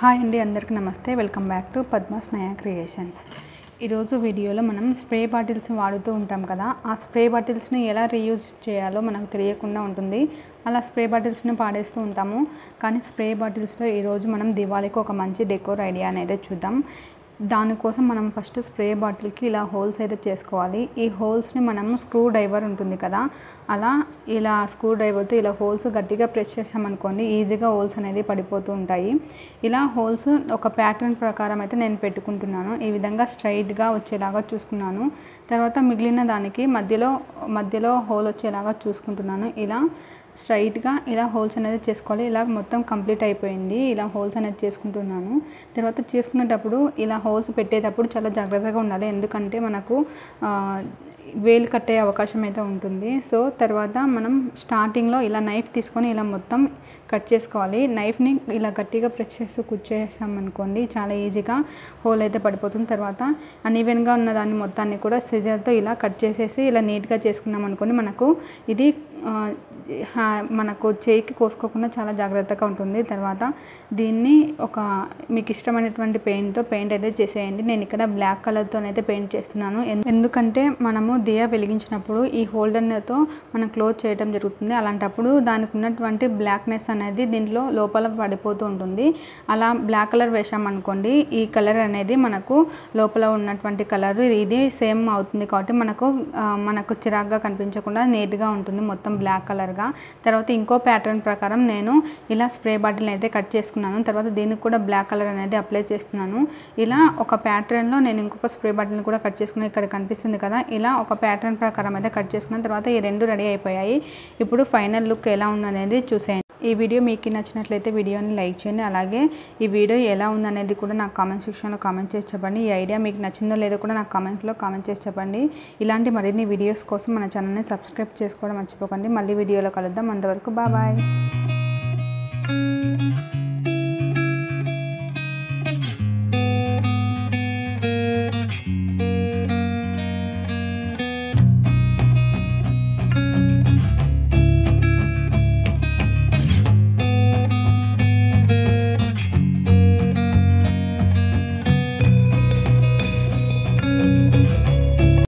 Hi అండి, అందరికీ నమస్తే. వెల్కమ్ బ్యాక్ టు పద్మాస్ నయా క్రియేషన్స్. ఈరోజు వీడియోలో మనం స్ప్రే బాటిల్స్ వాడుతూ ఉంటాం కదా, ఆ స్ప్రే బాటిల్స్ని ఎలా రీయూజ్ చేయాలో మనకు తెలియకుండా ఉంటుంది. అలా స్ప్రే బాటిల్స్ని పాడేస్తూ ఉంటాము. కానీ స్ప్రే బాటిల్స్లో ఈరోజు మనం దివాళీకి ఒక మంచి డెకోర్ ఐడియా అనేది చూద్దాం. దానికోసం మనం ఫస్ట్ స్ప్రే బాటిల్కి ఇలా హోల్స్ అయితే చేసుకోవాలి. ఈ హోల్స్ని మనము స్క్రూ డ్రైవర్ ఉంటుంది కదా, అలా ఇలా స్క్రూ డ్రైవర్తో ఇలా హోల్స్ గట్టిగా ప్రెస్ చేసామనుకోండి, ఈజీగా హోల్స్ అనేది పడిపోతూ ఉంటాయి. ఇలా హోల్స్ ఒక ప్యాటర్న్ ప్రకారం అయితే నేను పెట్టుకుంటున్నాను. ఈ విధంగా స్ట్రైట్గా వచ్చేలాగా చూసుకున్నాను. తర్వాత మిగిలిన దానికి మధ్యలో హోల్ వచ్చేలాగా చూసుకుంటున్నాను. ఇలా స్ట్రైట్గా ఇలా హోల్స్ అనేది చేసుకోవాలి. ఇలా మొత్తం కంప్లీట్ అయిపోయింది. ఇలా హోల్స్ అనేది చేసుకుంటున్నాను. తర్వాత చేసుకునేటప్పుడు ఇలా హోల్స్ పెట్టేటప్పుడు చాలా జాగ్రత్తగా ఉండాలి, ఎందుకంటే మనకు వేలు కట్టే అవకాశం అయితే ఉంటుంది. సో తర్వాత మనం స్టార్టింగ్లో ఇలా నైఫ్ తీసుకొని ఇలా మొత్తం కట్ చేసుకోవాలి. నైఫ్ని ఇలా గట్టిగా ప్రెస్ చేస్తూ కూర్చేసామనుకోండి, చాలా ఈజీగా హోల్ అయితే పడిపోతుంది. తర్వాత అన్ఈవెన్గా ఉన్న దాన్ని మొత్తాన్ని కూడా సిజర్తో ఇలా కట్ చేసేసి ఇలా నీట్గా చేసుకున్నాం అనుకోండి, ఇది మనకు చేయికి కోసుకోకుండా చాలా జాగ్రత్తగా ఉంటుంది. తర్వాత దీన్ని మీకు ఇష్టమైనటువంటి పెయింట్ అయితే చేసేయండి. నేను ఇక్కడ బ్లాక్ కలర్తో అయితే పెయింట్ చేస్తున్నాను, ఎందుకంటే మనము దియా వెలిగించినప్పుడు ఈ హోల్డర్తో మనం క్లోజ్ చేయడం జరుగుతుంది. అలాంటప్పుడు దానికి ఉన్నటువంటి బ్లాక్నెస్ అనేది దీంట్లో లోపల పడిపోతూ ఉంటుంది. అలా బ్లాక్ కలర్ వేసామనుకోండి, ఈ కలర్ అనేది మనకు లోపల ఉన్నటువంటి కలర్ ఇది సేమ్ అవుతుంది. కాబట్టి మనకు చిరాగ్గా కనిపించకుండా నీట్గా ఉంటుంది మొత్తం బ్లాక్ కలర్గా. తర్వాత ఇంకో ప్యాటర్న్ ప్రకారం నేను ఇలా స్ప్రే బాటిల్ అయితే కట్ చేసుకున్నాను. తర్వాత దీనికి కూడా బ్లాక్ కలర్ అనేది అప్లై చేస్తున్నాను. ఇలా ఒక ప్యాటర్న్లో నేను ఇంకొక స్ప్రే బాటిల్ని కూడా కట్ చేసుకున్నాను. ఇక్కడ కనిపిస్తుంది కదా, ఇలా ఒక ప్యాటర్న్ ప్రకారం అయితే కట్ చేసుకున్నాను. తర్వాత ఈ రెండు రెడీ అయిపోయాయి. ఇప్పుడు ఫైనల్ లుక్ ఎలా ఉందనేది చూసేయండి. ఈ వీడియో మీకు నచ్చినట్లయితే వీడియోని లైక్ చేయండి. అలాగే ఈ వీడియో ఎలా ఉందనేది కూడా నాకు కామెంట్ సెక్షన్లో కామెంట్ చేసి చెప్పండి. ఈ ఐడియా మీకు నచ్చిందో లేదో కూడా నాకు కామెంట్లో కామెంట్ చేసి చెప్పండి. ఇలాంటి మరిన్ని వీడియోస్ కోసం మన ఛానల్ని సబ్స్క్రైబ్ చేసుకోవడం మర్చిపోకండి. మళ్ళీ వీడియోలో కలుద్దాం. అంతవరకు బాయ్.